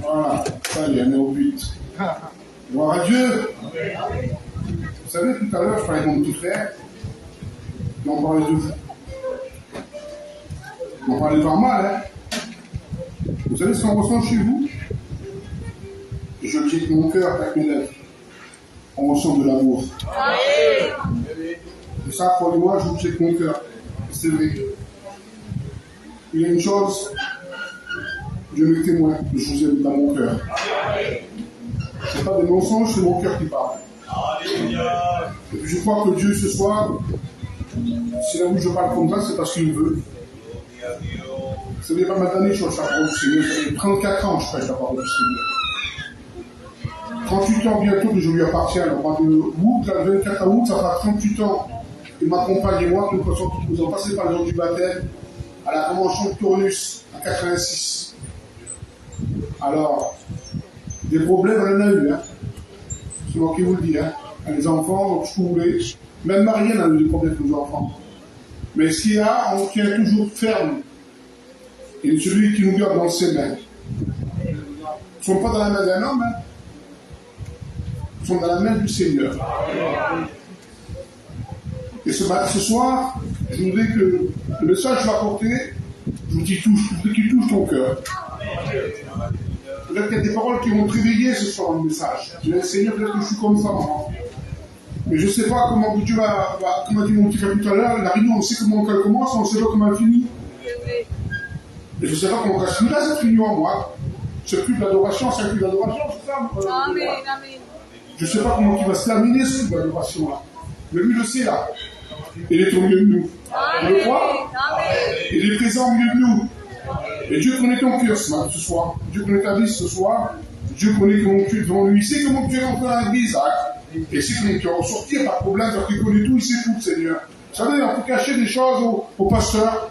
Voilà, ça y est, on est au but. Gloire à Dieu. Vous savez, tout à l'heure, je parlais de mon petit frère, et on parlait de vous. On parlait pas mal, hein. Vous savez ce qu'on ressent chez vous? Je le dis avec mon cœur, avec mes lèvres. On ressent de l'amour. Et ça, pour moi, je vous dis avec mon cœur. C'est vrai. Il y a une chose, Dieu me témoin, que je vous aime dans mon cœur. Ce n'est pas des mensonges, c'est mon cœur qui parle. Et puis je crois que Dieu, ce soir, si là où je parle comme ça, c'est parce qu'il veut. Ça fait pas mal d'années sur la parole du Seigneur. Ça fait 34 ans que je prêche la parole du Seigneur. 38 ans bientôt que je lui appartiens. Au mois de août, le 24 août, ça fera 38 ans. Il m'accompagne et moi, nous avons passé par le jour du baptême à la convention de Tournus en 86. Alors, des problèmes, on en a eu, hein. C'est moi qui vous le dis, hein. Les enfants, donc je voulais. Même Marianne a eu des problèmes avec nos enfants. Mais s'il y a, on tient toujours ferme. Et celui qui nous garde dans ses mains. Ils ne sont pas dans la main d'un homme, hein. Ils sont dans la main du Seigneur. Et ce soir, je voudrais que le message que je vais apporter, je voudrais qu'il touche ton cœur. Peut-être qu'il y a des paroles qui vont te réveiller ce soir dans le message. Je vais Seigneur, peut-être que je suis comme ça, maman. Mais je ne sais pas comment Dieu va, comme a dit mon petit frère tout à l'heure, la réunion, on sait comment elle commence, on ne sait pas comment elle finit. Et je ne sais pas comment elle finira cette réunion, moi. C'est plus de l'adoration, c'est un culte d'adoration, c'est ça? Amen, amen. Je ne sais pas comment il va se terminer ce culte d'adoration-là. Mais lui le sait là. Il est au milieu de nous. Vous le croyez? Il est présent au milieu de nous. Et Dieu connaît ton cœur ce soir. Dieu connaît ta vie ce soir. Dieu connaît comment tu es devant lui. Il sait comment tu es rentré dans l'église, Isaac. Et il sait comment tu es ressorti, pas de problème, parce qu'il connaît tout, il sait tout, Seigneur. Vous savez, on peut cacher des choses au pasteur.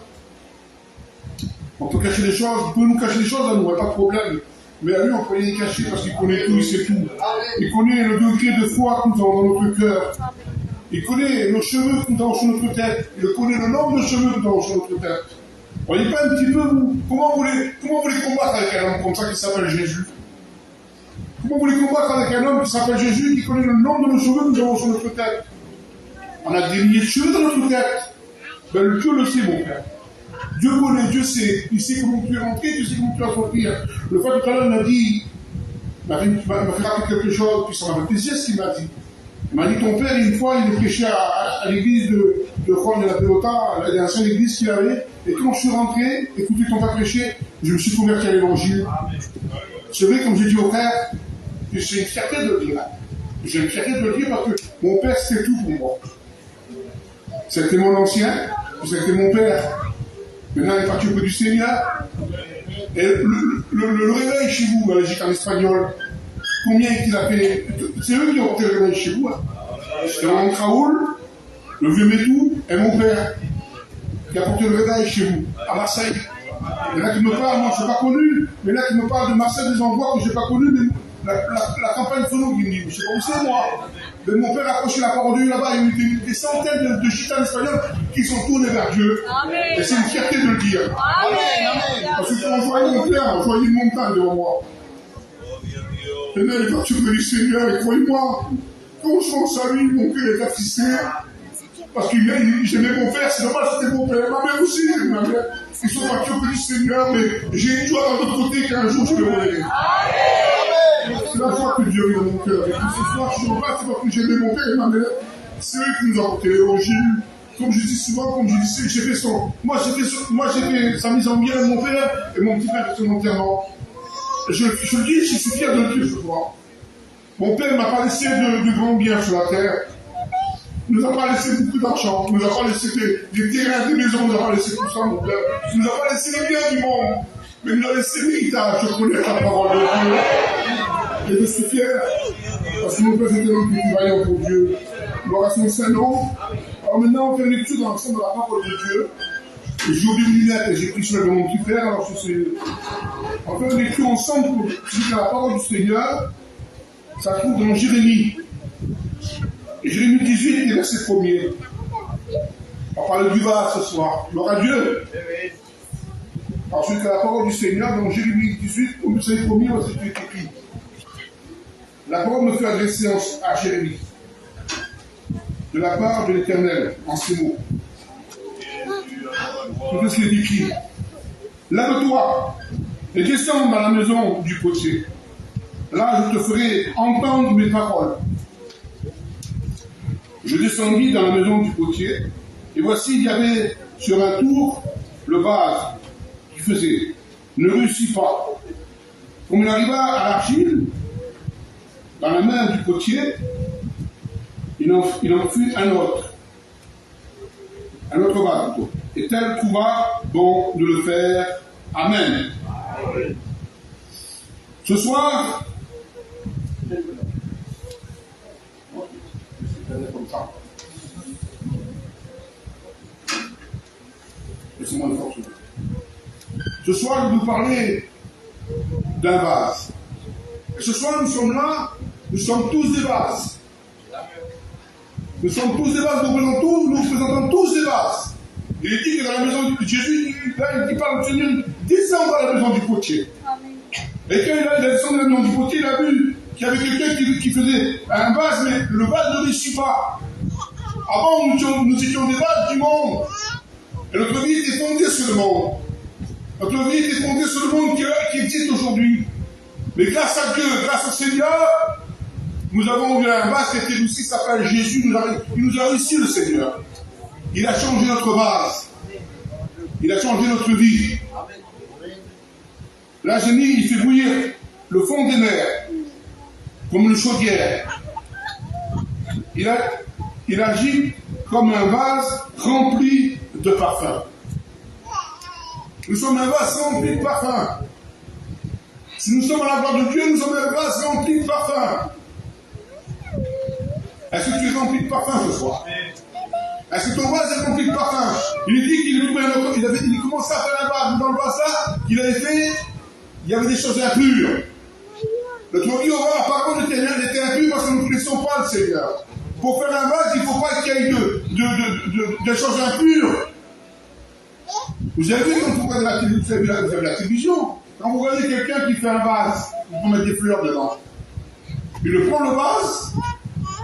On peut cacher des choses, il peut nous cacher des choses à nous, pas de problème. Mais à lui, on peut les cacher parce qu'il connaît tout, il sait tout. Il connaît le degré de foi que nous avons dans notre cœur. Il connaît nos cheveux que nous avons sur notre tête. Il connaît le nombre de cheveux que nous avons sur notre tête. Voyez pas un petit peu, vous, comment vous voulez combattre avec un homme comme ça qui s'appelle Jésus? Comment vous voulez combattre avec un homme qui s'appelle Jésus, qui connaît le nombre de nos cheveux que nous avons sur notre tête? On a des milliers de cheveux dans notre tête. Ben, Dieu le sait, mon frère. Dieu connaît, Dieu sait. Il sait comment tu es rentré, Dieu sait comment tu vas sortir. Le frère tout à l'heure m'a dit, il m'a fait rappeler quelque chose, puis ça m'a fait plaisir ce qu'il m'a dit. Il m'a dit, ton père, une fois, il est prêché à l'église de Juan de la Pelota, la seule église qu'il avait, et quand je suis rentré, écoutez ton père prêcher, je me suis converti à l'évangile. C'est vrai, comme j'ai dit au frère, que j'ai une fierté de le dire. J'ai une fierté de le dire parce que mon père, c'était tout pour moi. C'était mon ancien, c'était mon père. Maintenant, il est parti auprès du Seigneur. Et le réveil chez vous, la Belgique en espagnol, combien il a fait? C'est eux qui ont porté le réveil chez vous. Hein. C'était mon oncle Raoul, le vieux Métou, et mon père, qui a porté le réveil chez vous, à Marseille. Il y en a qui me parlent, moi je ne l'ai pas connu, mais il y en a qui me parlent de Marseille, des endroits que je n'ai pas connus, mais la campagne Fono qui me dit, je ne sais pas où c'est moi. Mais mon père a approché la parole de Dieu là-bas, il y a eu des centaines de gitanes espagnols qui sont tournés vers Dieu. Amen. Et c'est une fierté de le dire. Amen. Parce que quand je voyais mon père, je voyais une montagne devant moi. Et là, il est parti auprès du Seigneur, et croyez-moi, quand je pense à lui, mon cœur est attristé. Parce que j'aimais mon père, c'est normal, c'était mon père. Ma mère aussi, ma mère. Ils sont partis auprès du Seigneur, mais j'ai une joie dans l'autre côté qu'un jour je vais revenir. C'est la joie que Dieu a mis dans mon cœur. Et puis ce soir, je suis en bas, c'est parce que j'aimais mon père et ma mère. C'est eux qui nous ont apporté l'évangile. Comme je dis souvent, comme je dis, j'ai fait j'ai fait sa mise en bien de mon père et mon petit frère fait son enterrement. Je le dis, je suis fier de le dire ce soir. Mon père ne m'a pas laissé de grands biens sur la terre. Il ne nous a pas laissé beaucoup d'argent. Il ne nous a pas laissé des terrains, des maisons. Il ne nous a pas laissé tout ça, mon père. Il ne nous a pas laissé les biens du monde. Mais il nous a laissé l'héritage. Je connais la parole de Dieu. Et je suis fier. Parce que mon père était l'homme qui travaillait pour Dieu. Gloire à son Saint-Nom. Alors maintenant, on fait une lecture dans l'ensemble de la parole de Dieu. J'ai oublié mes lunettes et j'ai pris cela de mon petit frère. Alors on fait une lecture ensemble pour lire la parole du Seigneur. Ça se trouve dans Jérémie. Et Jérémie 18 et verset 1er. On va parler du vase ce soir. Gloire à Dieu. Ensuite, la parole du Seigneur dans Jérémie 18, au verset 1er, verset écrit. La parole me fait adresser à Jérémie, de la part de l'Éternel, en ces mots. Tout ce qui est écrit. Lève-toi et descends dans la maison du potier. Là, je te ferai entendre mes paroles. Je descendis dans la maison du potier, et voici, il y avait sur un tour le vase qui faisait, ne réussit pas. Comme il arriva à l'argile, dans la main du potier, il en fut un autre vase plutôt. Et tel trouva bon de le faire. Amen. Ce soir, laissez-moi le force. Ce soir, je vais vous parler d'un vase. Et ce soir, nous sommes là, nous sommes tous des vases. Nous sommes tous des vases, nous représentons tous des vases. Il est dit que dans la maison de Jésus, il parle du Seigneur, descend dans la maison du potier. Et quand il a descendu dans la maison du potier, il a vu qu'il y avait quelqu'un qui faisait un vase, mais le vase ne réussit pas. Avant, nous étions des vases du monde. Et notre vie était fondée sur le monde. Notre vie était fondée sur le monde qui existe aujourd'hui. Mais grâce à Dieu, grâce au Seigneur, nous avons eu un vase qui était aussi, s'appelle Jésus. Il nous a réussi, le Seigneur. Il a changé notre vase. Il a changé notre vie. Là, j'ai mis, il fait bouillir le fond des mers, comme une chaudière. Il agit comme un vase rempli de parfum. Nous sommes un vase rempli de parfum. Si nous sommes à la gloire de Dieu, nous sommes un vase rempli de parfum. Est-ce que tu es rempli de parfum ce soir? Est-ce que ton vase est rempli de parfum? Il dit qu'il commençait à faire un vase. Dans le vase là, qu'il avait fait, il y avait des choses impures. Le Dieu aura la parole était impure parce que nous ne connaissons pas le Seigneur. Pour faire un vase, il ne faut pas qu'il y ait de choses impures. Vous avez vu quand vous regardez la télévision, quand vous regardez quelqu'un qui fait un vase, il faut mettre des fleurs dedans. Il prend le vase,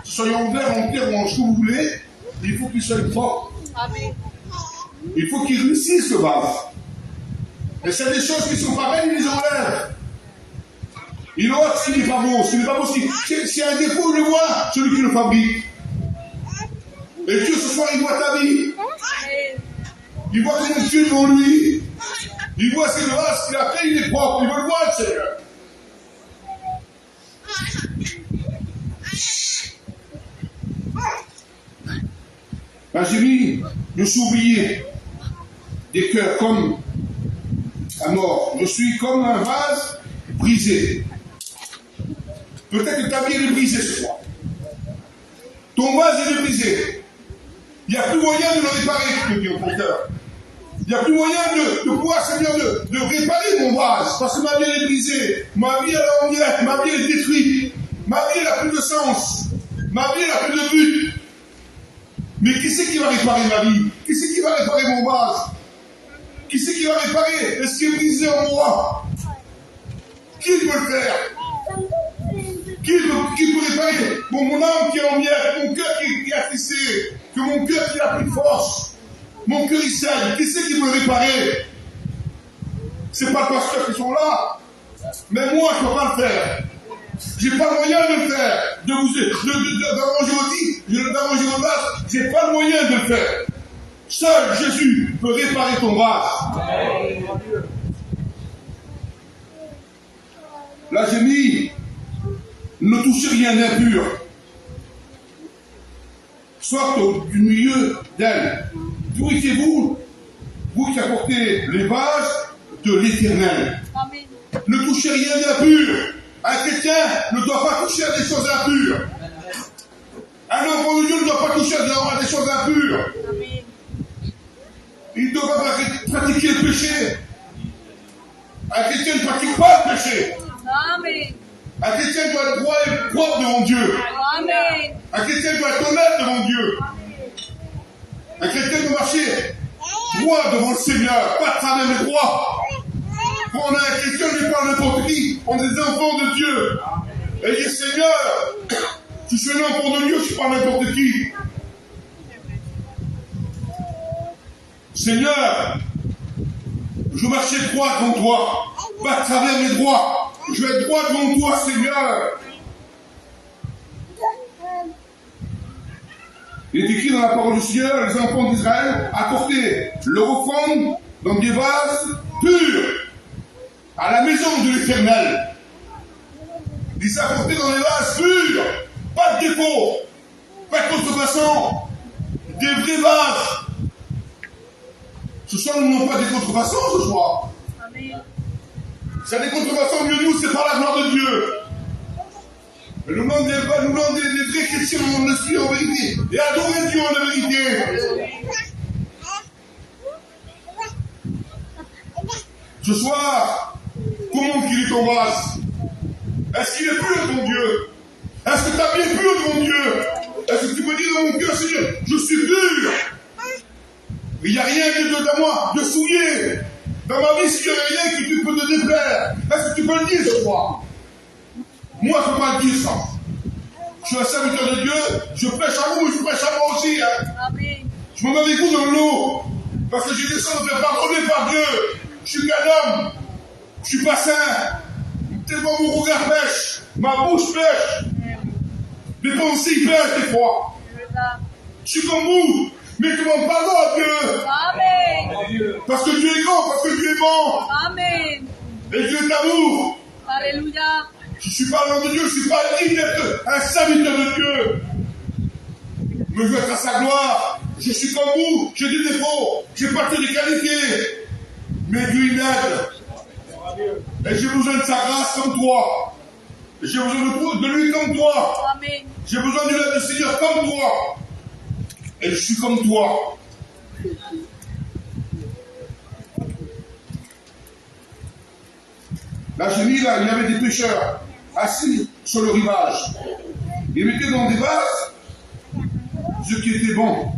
soyez en verre, en terre ou en ce que vous voulez, il faut qu'il soit propre. Amen. Il faut qu'il réussisse ce vase. Et c'est des choses qui sont pareilles, ils les enlèvent. Il ôte ce qui n'est pas beau, ce qui n'est pas beau. Si un défaut, il le voit, celui qui le fabrique. Et Dieu ce soir, il voit ta vie. Il voit comment tu es devant lui. Il voit ce qu'il a fait, il est propre. Il veut le voir, Seigneur. Là, j'ai mis, je suis oublié des cœurs comme à mort. Je suis comme un vase brisé. Peut-être que ta vie est brisée ce soir. Ton vase est brisé. Il n'y a plus moyen de le réparer, je te dis au cœur. Il n'y a plus moyen de pouvoir, Seigneur, de réparer mon vase. Parce que ma vie est brisée. Ma vie est en miettes. Ma vie est détruite. Ma vie n'a plus de sens. Ma vie n'a plus de but. Mais qui c'est qui va réparer ma vie? Qui c'est qui va réparer mon vase? Qui c'est qui va réparer ce qui est brisé en moi? Qui peut le faire? Qui peut réparer mon âme qui est en miettes, mon cœur qui est attristé, que mon cœur qui a plus de force? Mon cœur il saigne. Qui c'est qui peut le réparer? C'est pas le pasteur qui sont là. Mais moi, je ne peux pas le faire. J'ai pas le moyen de le faire. D'arranger vos vases, j'ai pas le moyen de le faire. Seul Jésus peut réparer ton vase. Là, j'ai mis, ne touchez rien d'impur. Sorte du milieu d'elle. Purifiez-vous, vous qui apportez les vases de l'Éternel. Ne touchez rien d'impur. Un chrétien ne doit pas toucher à des choses impures. Un enfant de Dieu ne doit pas toucher à des choses impures. Il ne doit pas pratiquer le péché. Un chrétien ne pratique pas le péché. Un chrétien doit être droit et propre devant Dieu. Un chrétien doit être honnête devant Dieu. Un chrétien doit marcher droit devant le Seigneur, pas de travers mais droit. On a un chrétien, on n'est pas n'importe qui. On est des enfants de Dieu. Et dit, Seigneur, si je suis un enfant de Dieu, je ne suis pas n'importe qui. Seigneur, je marche droit devant toi, pas à travers mes droits. Je vais être droit devant toi, Seigneur. Il est écrit dans la parole du Seigneur, les enfants d'Israël apportaient leur offrande dans des vases purs à la maison de l'Éternel. Ils apportaient dans des vases purs, pas de défaut, pas de contrefaçon, des vrais vases. Ce soir, nous n'avons pas des contrefaçons ce soir. Amen. C'est des contrefaçons de nous, c'est pas la gloire de Dieu. Mais nous demandons des vrais chrétiens en l'esprit en vérité. Et adorer Dieu en vérité. Ce soir, comment qu'il est ton vase? Est-ce qu'il est pur ton Dieu? Est-ce que tu as bien pur ton Dieu? Est-ce que tu peux dire dans mon cœur, Seigneur, je suis pur? Il n'y a rien de moi de souillé. Dans ma vie, s'il n'y a rien qui peut te déplaire, est-ce que tu peux le dire ce soir? Moi, je ne peux pas le dire ça. Je suis un serviteur de Dieu, je prêche à vous, je prêche à moi aussi. Hein. Amen. Je me mets avec vous dans l'eau, parce que j'ai descendu de faire pardonner par Dieu. Je suis qu'un homme, je ne suis pas saint. Tellement mon regard pêche, ma bouche pêche, mes pensées pêchent des fois. Je suis comme vous. Mais tu m'en pardonnes, Dieu. Amen. Parce que Dieu est grand, parce que Dieu est bon. Amen. Et Dieu est d'amour. Alléluia. Je ne suis pas l'homme de Dieu, je ne suis pas digne d'être un serviteur de Dieu. Mais je veux être à sa gloire. Je suis comme vous, j'ai des défauts, j'ai pas que des qualités. Mais Dieu il m'aide. Et j'ai besoin de sa grâce comme toi. Et j'ai besoin de lui comme toi. Amen. J'ai besoin de l'aide du Seigneur comme toi. Et je suis comme toi. Là, j'ai mis là, il y avait des pêcheurs assis sur le rivage. Ils mettaient dans des vases ce qui était bon.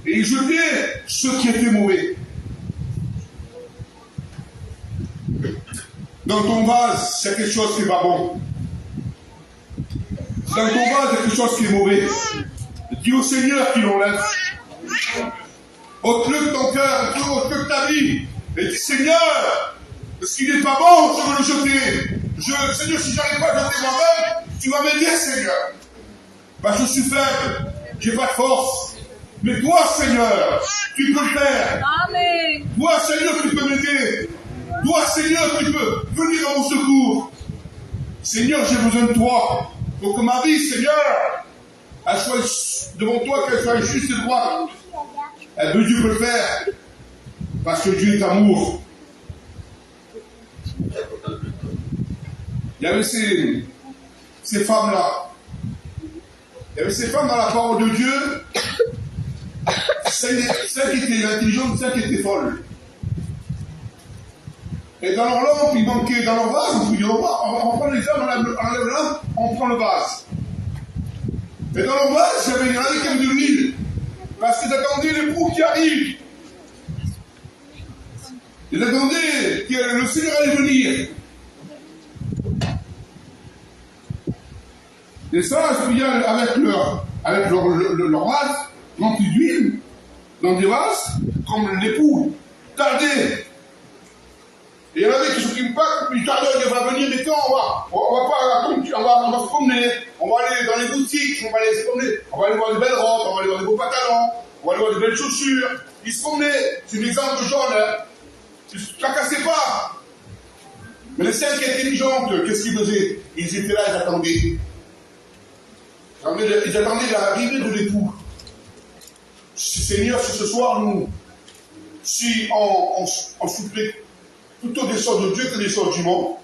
Et ils jetaient ce qui était mauvais. Dans ton vase, c'est quelque chose qui n'est pas bon. Dans ton vase, c'est quelque chose qui est mauvais. Dis au Seigneur qu'il enlève. Ôte-le de ton cœur, ôte-le de ta vie. Et dis Seigneur, ce qui n'est pas bon, je veux le jeter. Seigneur, si je n'arrive pas à jeter moi-même, tu vas m'aider, Seigneur. Parce que je suis faible, j'ai pas de force. Mais toi, Seigneur, tu peux le faire. Amen. Toi, Seigneur, tu peux m'aider. Toi, Seigneur, tu peux venir à mon secours. Seigneur, j'ai besoin de toi. Pour que ma vie, Seigneur, elle soit devant toi, qu'elle soit juste et droite. Eh bien, Dieu peut le faire. Parce que Dieu est amour. Il y avait ces femmes-là. Il y avait ces femmes dans la parole de Dieu. Celles qui étaient intelligentes, celles qui étaient folles. Et dans leur lampe, il manquait dans leur vase, on prend les femmes, on enlève la lampe, on prend le vase. Et dans leur vase, il y avait comme de l'huile. Parce qu'ils attendaient l'époux qui arrive. Ils attendaient que le Seigneur allait venir. Et ça, avec leur vase, rempli d'huile, dans des vases, comme l'époux tardait. Et il y en avait qui s'occupent pas, puis tardait, il va venir, mais quand on va se promener, on va aller dans les boutiques, on va aller se promener, on va aller voir des belles robes, on va aller voir des beaux pantalons, on va aller voir des belles chaussures. Ils se promenaient, c'est un exemple de Jean, là. Ils ne se tracassaient pas. Mais les cinq intelligentes, qu'est-ce qu'ils faisaient? Ils étaient là, ils attendaient. Ils attendaient l'arrivée de l'époux. Seigneur, si ce soir, nous, si on souffrait plutôt des sorts de Dieu que des sorts du monde,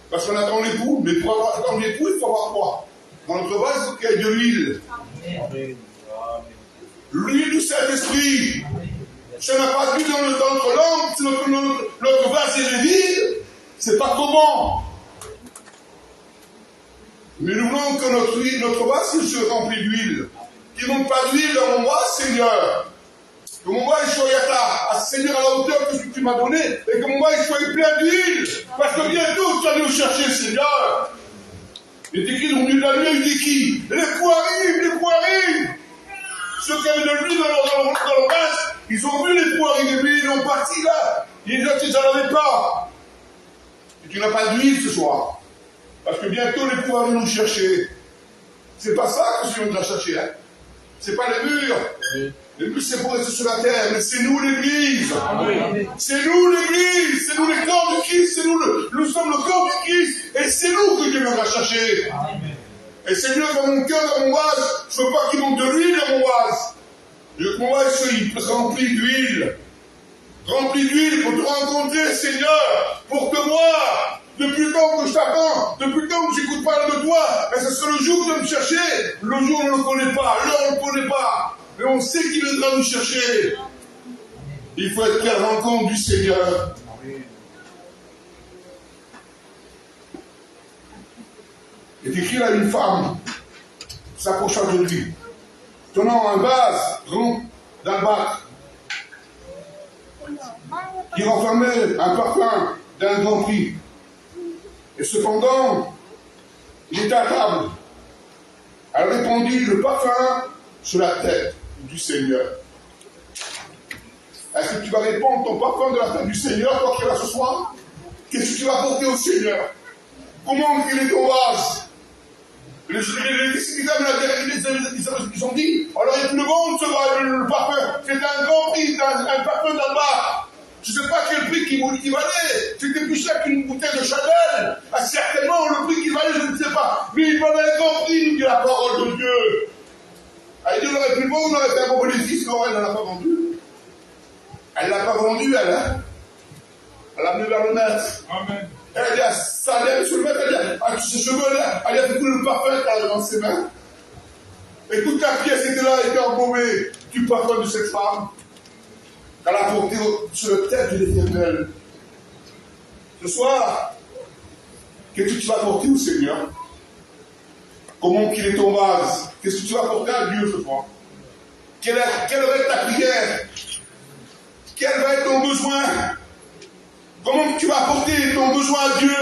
parce qu'on attend l'époux, mais pour attendre l'époux, il faut avoir quoi? Dans notre vase, il faut qu'il y ait de l'huile. L'huile du Saint-Esprit. Si on n'a pas d'huile dans notre langue, si notre vase est vide, c'est pas comment. Mais nous voulons que notre vase se remplit d'huile. Qu'il ne manque pas d'huile dans mon vase, Seigneur. Que mon bail soit à Seigneur à la hauteur que tu m'as donné et que mon bail soit plein d'huile. Parce que bientôt tu vas nous chercher, Seigneur. Il est écrit dans le milieu de la nuit, il dit qui? Les coups arrivent. Ceux qui avaient de l'huile dans leur vase, ils ont vu les coups arriver, mais ils ont parti là. Ils n'en avaient pas. Et tu n'as pas d'huile ce soir. Parce que bientôt les coups vont nous chercher. C'est pas ça que Dieu nous a cherché. Hein. C'est pas les murs. Oui. Les murs, c'est pour rester sur la terre, mais c'est nous l'église. C'est nous l'église. C'est nous les corps du Christ. C'est nous sommes le corps du Christ. Et c'est nous que Dieu nous a cherché. Amen. Et Seigneur, dans mon cœur, dans mon vase, je ne veux pas qu'il manque de l'huile dans mon vase. Je veux que mon vase soit rempli d'huile. Rempli d'huile pour te rencontrer, Seigneur, pour te voir. Depuis le temps que je t'attends, depuis le temps que j'écoute parler de toi, et ce sera le jour où tu vas me chercher. Le jour où on ne le connaît pas, l'heure on ne le connaît pas. Mais on sait qu'il viendra nous chercher. Il faut être à la rencontre du Seigneur. Il est écrit là une femme s'approcha de lui, tenant un vase rond d'albâtre qui renfermait un parfum d'un grand prix. Et cependant, il était à table. Elle répandit le parfum sur la tête du Seigneur. Est-ce que tu vas répandre ton parfum de la tête du Seigneur, toi qui es là ce soir? Qu'est-ce que tu vas apporter au Seigneur? Comment il est ton vase? Les disciples ils ont dit, alors il y a tout le monde se voit le parfum. C'était un grand prix, un parfum d'albâtre. Je ne sais pas quel prix qu'il valait. C'était plus cher qu'une bouteille de Chanel. Ah, certainement, le prix qu'il valait, je ne sais pas. Mais il valait un grand prix, nous dit la parole de Dieu. Ah, il aurait pu le vendre, on aurait fait un bon bénéfice, non, elle ne l'a pas vendu. Elle ne l'a pas vendu, elle, hein. Elle l'a amené vers le maître. Amen. Elle a dit, ça allait sur le maître, elle a dit, ce cheveu-là, elle a fait tout le parfum qu'elle a dans ses mains. Et toute la pièce était là, était embaumée du parfum de cette femme. Elle a porté sur la tête de l'Éternel. Ce soir, qu'est-ce que tu vas porter au Seigneur? Comment qu'il est ton vase? Qu'est-ce que tu vas porter à Dieu ce soir? Quelle va être ta prière? Quel va être ton besoin? Comment tu vas apporter ton besoin à Dieu?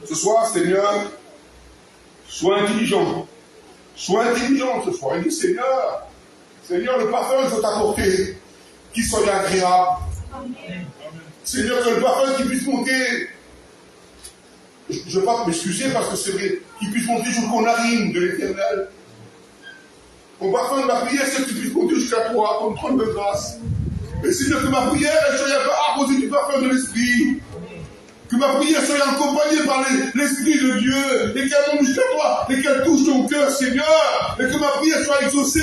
Ce soir, Seigneur, sois intelligent. Sois intelligent ce soir. Il dit, Seigneur, le parfum que je veux t'apporter, qu'il soit agréable. Amen. Seigneur, que le parfum qui puisse monter, je ne veux pas m'excuser parce que c'est vrai, qu'il puisse monter jusqu'aux narines de l'Éternel. Mon parfum de ma prière, c'est qu'il puisse monter jusqu'à toi, comme trône de grâce. Et Seigneur, que ma prière, elle soit apposée du parfum de l'Esprit. Que ma prière soit accompagnée par l'Esprit de Dieu, et qu'elle monte jusqu'à toi, et qu'elle touche ton cœur, Seigneur, et que ma prière soit exaucée.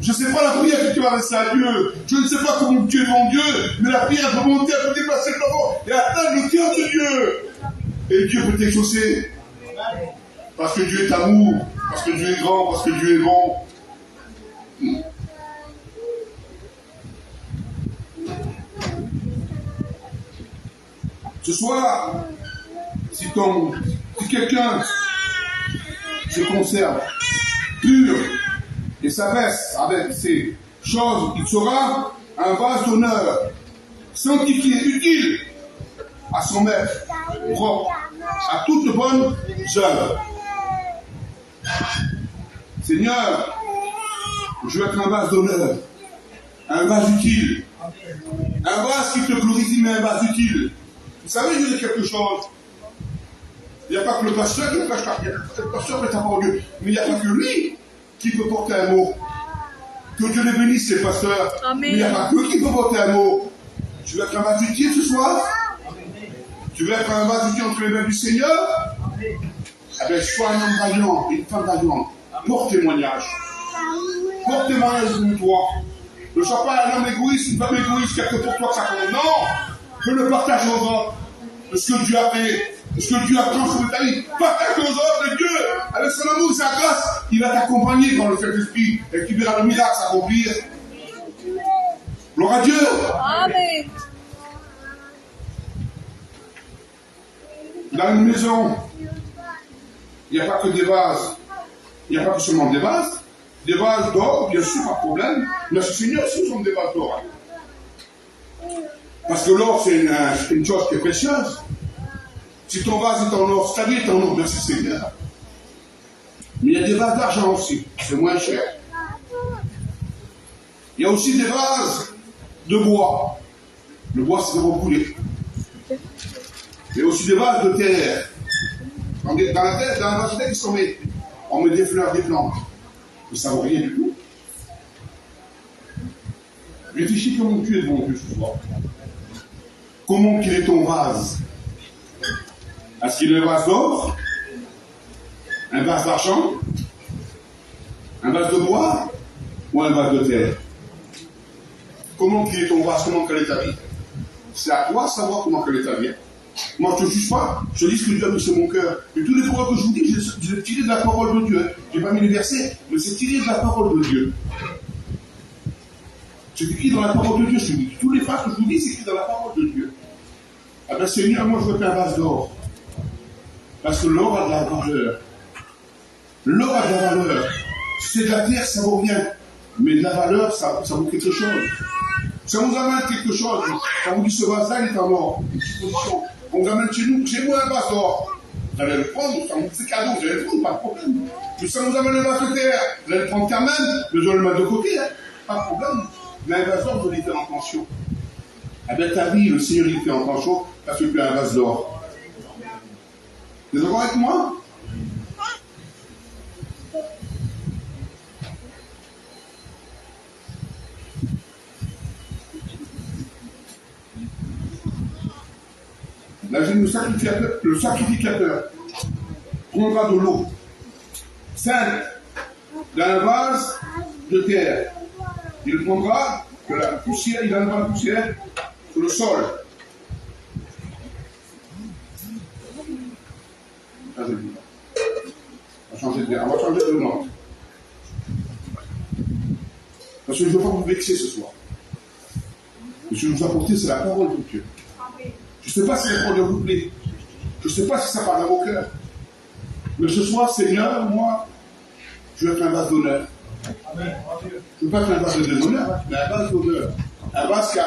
Je ne sais pas la prière que tu vas laisser à Dieu. Je ne sais pas comment tu es mon Dieu, mais la prière peut monter, elle peut déplacer le plafond et atteindre le cœur de Dieu. Et Dieu peut t'exaucer. Parce que Dieu est amour, parce que Dieu est grand, parce que Dieu est bon. Ce soir, si quelqu'un se conserve pur et s'abaisse avec ces choses, il sera un vase d'honneur, sanctifié, utile à son maître, propre, à toute bonne œuvre. Seigneur, je veux être un vase d'honneur, un vase utile, un vase qui te glorifie, mais un vase utile. Vous savez, je dis quelque chose. Il n'y a pas que le pasteur qui prêche la prière. Le pasteur prêche la parole de Dieu. Mais il n'y a pas que lui qui peut porter un mot. Que Dieu les bénisse, ces pasteurs. Amen. Mais il n'y a pas que lui qui peut porter un mot. Tu veux être un vase utile ce soir? Tu veux être un vase utile entre les mains du Seigneur? Eh bien, sois un homme vaillant, une femme vaillante. Porte témoignage. Porte témoignage de toi. Ne sois pas un homme égoïste, une femme égoïste, quelque pour toi que ça compte. Non! Que le partage aux autres de ce que Dieu a fait, de ce que Dieu a transformé ta vie. Partage aux autres de Dieu avec son amour et sa grâce. Il va t'accompagner dans le Saint-Esprit et tu verras le miracle s'accomplir. Gloire à Dieu. Amen. Dans une maison, il n'y a pas que des vases. Il n'y a pas que seulement des vases. Des vases d'or, bien sûr, pas de problème. Mais ce Seigneur, ce sont des vases d'or. Parce que l'or, c'est une chose qui est précieuse. Si ton vase est en or, si ta vie est en or, merci Seigneur. Mais il y a des vases d'argent aussi. C'est moins cher. Il y a aussi des vases de bois. Le bois, c'est vraiment coulé. Il y a aussi des vases de terre. Dans la terre, dans la vase de terre, on met des fleurs, des plantes. Mais ça ne vaut rien du tout. Réfléchis comment tu es devant Dieu ce soir. Comment qu'il est ton vase? Est-ce qu'il est un vase d'or? Un vase d'argent? Un vase de bois? Ou un vase de terre? Comment qu'il est ton vase? Comment quelle est ta vie? C'est à toi de savoir comment quelle est ta vie. Moi, je ne te juge pas. Je te dis ce que Dieu a mis sur mon cœur. Et tous les paroles que je vous dis, je les tiré de la parole de Dieu. Je n'ai pas mis les versets, mais c'est tiré de la parole de Dieu. C'est écrit dans la parole de Dieu. Je dis. Tous les phrases que je vous dis, c'est écrit dans la parole de Dieu. Ah ben Seigneur, moi je veux un vase d'or. Parce que l'or a de la valeur. L'or a de la valeur. Si c'est de la terre, ça vaut rien. Mais de la valeur, ça vaut quelque chose. Ça vous amène quelque chose. Ça vous dit ce vase-là, il est en or. On vous amène chez nous. Chez moi un vase d'or. Vous allez le prendre, ça vous fait cadeau, vous allez le prendre, pas de problème. Mais ça vous amène un vase de terre. Vous allez le prendre quand même, mais vous allez le mettre de côté, hein. Pas de problème. Mais un vase d'or, vous allez le faire en pension. Eh bien, ta vie, le Seigneur, il fait en pension parce que tu as un vase d'or. Vous êtes d'accord avec moi? Là, j'ai le sacrificateur prendra de l'eau sainte d'un vase de terre. Il prendra de la poussière, il enlèvera la poussière sur le sol. Ça, je le dis. On va changer de nom. Parce que je ne veux pas vous vexer ce soir. Ce que je vous apporte, c'est la parole de Dieu. Je ne sais pas si la parole vous plaît. Je ne sais pas si ça parle à vos cœurs. Mais ce soir, Seigneur, moi, je veux être un vase d'honneur. Je ne veux pas être un vase de déshonneur, mais un vase d'honneur. Un vase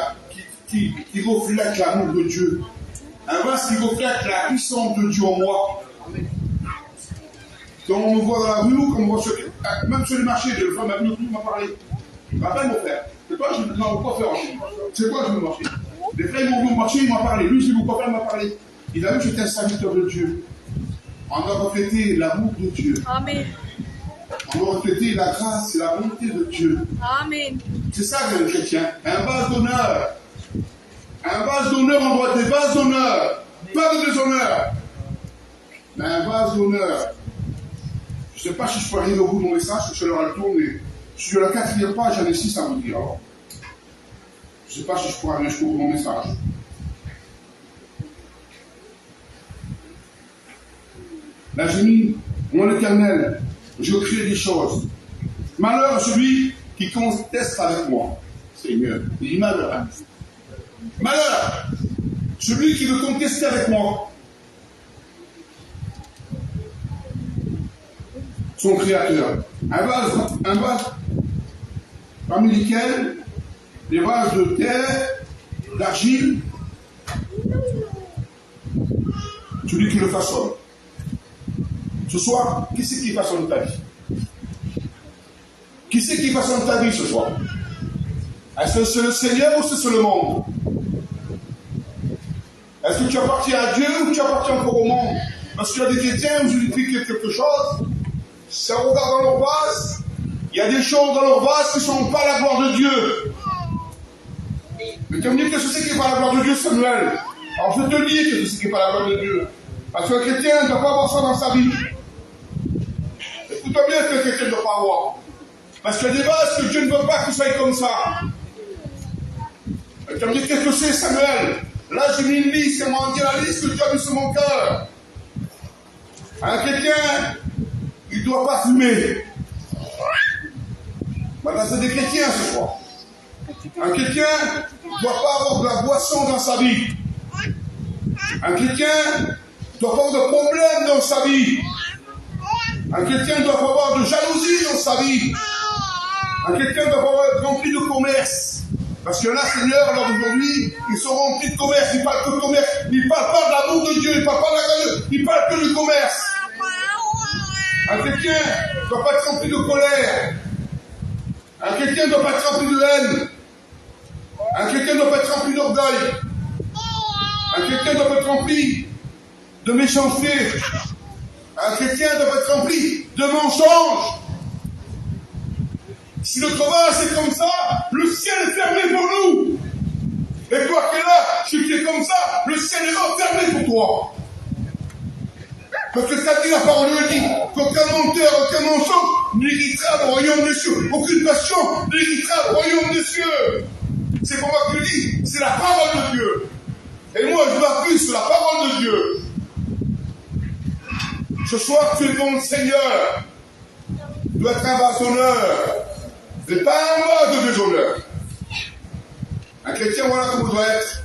qui reflète l'amour de Dieu. Un vase qui reflète la puissance de Dieu en moi. Quand on me voit dans la rue, quand on voit même sur les marchés, le frère m'a parlé. Il m'a appelé mon frère. C'est quoi je ne veux pas faire marcher. C'est quoi je veux marcher. Les frères m'ont vu marcher, ils m'ont parlé. Lui, je ne veux pas faire, il m'a parlé. Il a vu que j'étais un serviteur de Dieu. On a reflété l'amour de Dieu. Amen. On a reflété la grâce et la bonté de Dieu. Amen. C'est ça que le chrétien. Un vase d'honneur. Un vase d'honneur, on doit être des vases d'honneur. Pas de déshonneur. Mais un vase d'honneur. Je ne sais pas si je peux arriver au bout de mon message, je leur le tour, mais sur la 4e page, j'en ai 6 à vous dire. Alors. Je ne sais pas si je pourrais aller jusqu'au bout de mon message. Là, j'ai mis, mon Éternel, je crée des choses. Malheur à celui qui conteste avec moi. Seigneur, il dit malheur. Hein? Malheur, celui qui veut contester avec moi. Son créateur. Un vase parmi lesquels des vases de terre, d'argile, celui qui le façonne. Ce soir, qui c'est qui façonne ta vie? Qui c'est qui façonne ta vie ce soir? Est-ce que c'est le Seigneur ou c'est le monde? Est-ce que tu appartiens à Dieu ou tu appartiens encore au monde? Parce qu'il y a des chrétiens où je lui dis quelque chose, si on regarde dans leur vase, il y a des choses dans leur vase qui ne sont pas la gloire de Dieu. Mais tu me dis que ce qui n'est pas la gloire de Dieu, Samuel. Alors je te dis que ce qui n'est pas la gloire de Dieu. Parce qu'un chrétien ne doit pas avoir ça dans sa vie. Écoute-moi bien ce qu'un chrétien ne doit pas avoir. Parce qu'il y a des vases que Dieu ne veut pas qu'ils soient comme ça. Et tu me dis qu'est-ce que c'est, Samuel? Là, j'ai mis une liste, on m'a dit la liste que Dieu a mis sur mon cœur. Un chrétien, il ne doit pas fumer. Maintenant, c'est des chrétiens ce soir. Un chrétien ne doit pas avoir de la boisson dans sa vie. Un chrétien doit pas avoir de problème dans sa vie. Un chrétien ne doit pas avoir de jalousie dans sa vie. Un chrétien ne doit pas être rempli de commerce. Parce qu'il y en a, Seigneur, alors aujourd'hui, ils sont remplis de commerce. Ils parlent que de commerce. Ils ne parlent pas de l'amour de Dieu. Ils ne parlent pas de la grâce de Dieu. Ils parlent que du commerce. Un chrétien ne doit pas être rempli de colère. Un chrétien ne doit pas être rempli de haine. Un chrétien ne doit pas être rempli d'orgueil. Un chrétien ne doit pas être rempli de méchanceté. Un chrétien doit pas être rempli de mensonges. Si notre vase c'est comme ça, le ciel est fermé pour nous. Et toi qui es là, si tu es comme ça, le ciel est fermé pour toi. Parce que ça dit la parole de Dieu, qu'aucun menteur, aucun mensonge n'héritera le royaume des cieux. Aucune passion n'héritera le royaume des cieux. C'est pour moi que je dis, c'est la parole de Dieu. Et moi je m'appuie sur la parole de Dieu. Ce soir, tu es devant le Seigneur. Tu dois être un vase d'honneur. Tu n'es pas un vase de déshonneur. Un chrétien, voilà comment il doit être.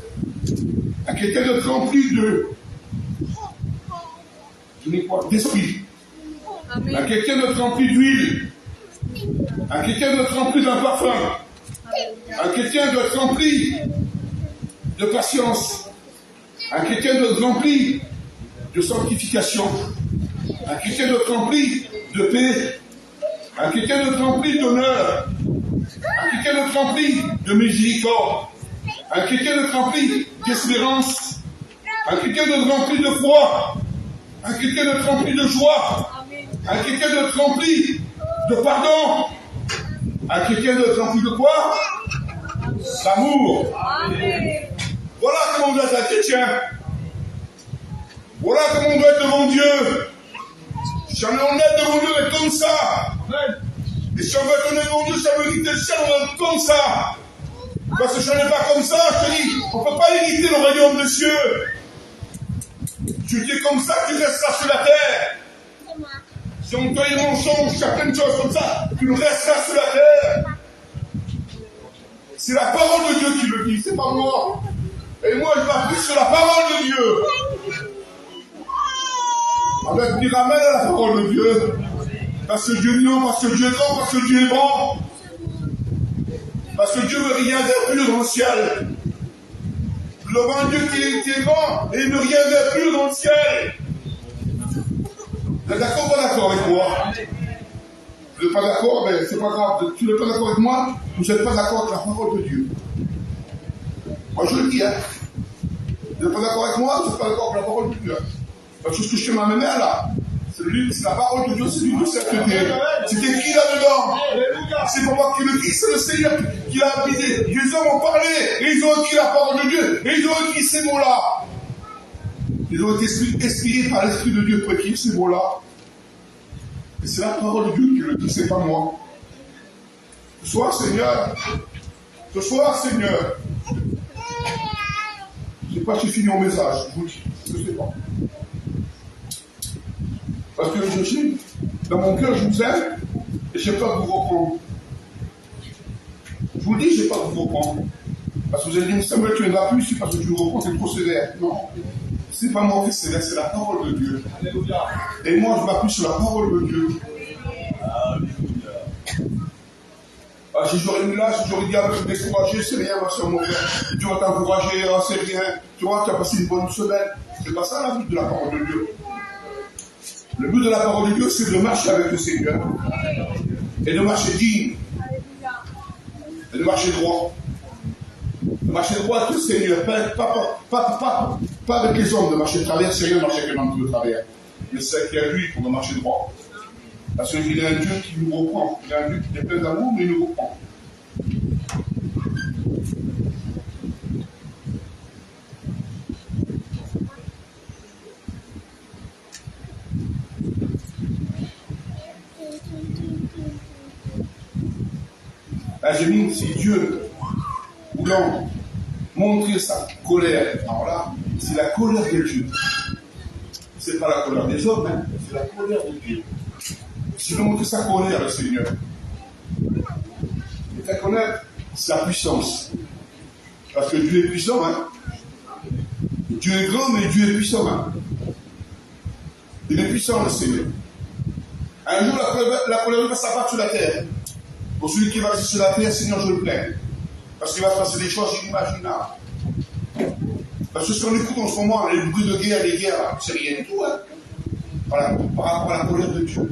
Un chrétien doit être rempli d'esprit. Un chrétien doit être rempli d'huile. Un chrétien doit être rempli d'un parfum. Un chrétien doit être rempli de patience. Un chrétien doit être rempli de sanctification. Un chrétien doit être rempli de paix. Un chrétien doit être rempli d'honneur. Un chrétien doit être rempli de miséricorde. Un chrétien doit être rempli d'espérance. Un chrétien doit être rempli de foi. Un chrétien doit être rempli de joie. Un chrétien doit être rempli de pardon. Un chrétien doit être rempli de quoi? D'amour. Voilà comment on doit être un chrétien. Voilà comment on doit être devant Dieu. Si on est honnête devant Dieu, on est comme ça. Et si on veut être honnête devant Dieu, ça veut dire que le ciel, on est comme ça. Parce que si on n'est pas comme ça, je te dis, on ne peut pas hériter le royaume des cieux. Tu dis comme ça, tu resteras sur la terre. Si on te dit mensonge, certaines choses comme ça, tu resteras sur la terre. C'est la parole de Dieu qui le dit, c'est pas moi. Et moi, je m'appuie sur la parole de Dieu. On doit dire amen à la parole de Dieu. Parce que Dieu est non, parce que Dieu est grand, parce que Dieu est bon. Parce que Dieu ne veut rien d'inpur dans le ciel. Le bon Dieu qui est bon, et il ne veut rien d'inpur dans le ciel. Vous êtes d'accord ou pas d'accord avec moi? Vous n'êtes pas d'accord, mais c'est pas grave. Tu n'es pas d'accord avec moi, vous n'êtes pas d'accord avec la parole de Dieu. Moi je le dis, hein. Vous n'êtes pas d'accord avec moi, vous n'êtes pas d'accord avec la parole de Dieu. Parce que ce que je fais ma mère là, c'est la parole de Dieu, c'est lui de sainteté. C'est écrit là-dedans. C'est pas moi qui le dis, c'est le Seigneur qui l'a habité. Les hommes ont parlé, et ils ont écrit la parole de Dieu, et ils ont écrit ces mots-là. Ils ont été inspirés par l'Esprit de Dieu pour écrire ces mots-là. Et c'est la parole de Dieu qui le dit, c'est pas moi. Ce soir, Seigneur, je sais pas si j'ai fini mon message, je vous dis, je ne sais pas. Parce que je suis, dans mon cœur, je vous aime, et je n'ai pas de vous reprendre. Je vous le dis, je n'ai pas de vous reprendre. Parce que vous allez dire, Samuel, tu ne vas plus, c'est parce que tu me reprends, c'est trop sévère. Non, c'est pas moi qui est sévère, c'est la parole de Dieu. Alléluia. Et moi, je m'appuie sur la parole de Dieu. Ah, si j'aurais mis là, si j'aurais dit, ah, je vais décourager, c'est rien, ma soeur, mon frère. Tu vas t'encourager, ah, c'est rien. Tu vois, tu as passé une bonne semaine. C'est pas ça la vie de la parole de Dieu. Le but de la parole de Dieu, c'est de marcher avec le Seigneur. Et de marcher digne. Et de marcher droit. De marcher droit avec le Seigneur. Pas avec les hommes de marcher de travers. C'est rien de marcher avec un homme de travers. Mais c'est qu'il y a lui qu'on doit marcher droit. Parce qu'il y a un Dieu qui nous reprend. Il y a un Dieu qui est plein d'amour, mais il nous reprend. J'ai mis, si Dieu voulant montrer sa colère, alors là, c'est la colère de Dieu. C'est pas la colère des hommes, hein, c'est la colère de Dieu. S'il veut montrer sa colère, le Seigneur, et ta colère, c'est la puissance. Parce que Dieu est puissant, hein. Dieu est grand, mais Dieu est puissant, hein. Il est puissant, le Seigneur. Un jour, la colère va s'abattre sur la terre. Pour celui qui va rester sur la terre, Seigneur, je le plains. Parce qu'il va se passer des choses inimaginables. Parce que ce qu'on écoute en ce moment, les bruits de guerre, les guerres, c'est rien du tout, hein, par rapport à la colère de Dieu.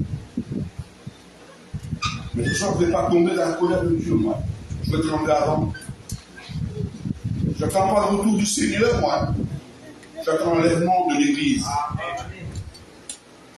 Mais ce soir, je ne vais pas tomber dans la colère de Dieu, moi. Je vais tomber avant. J'attends pas le retour du Seigneur, moi. J'attends l'enlèvement de l'Église.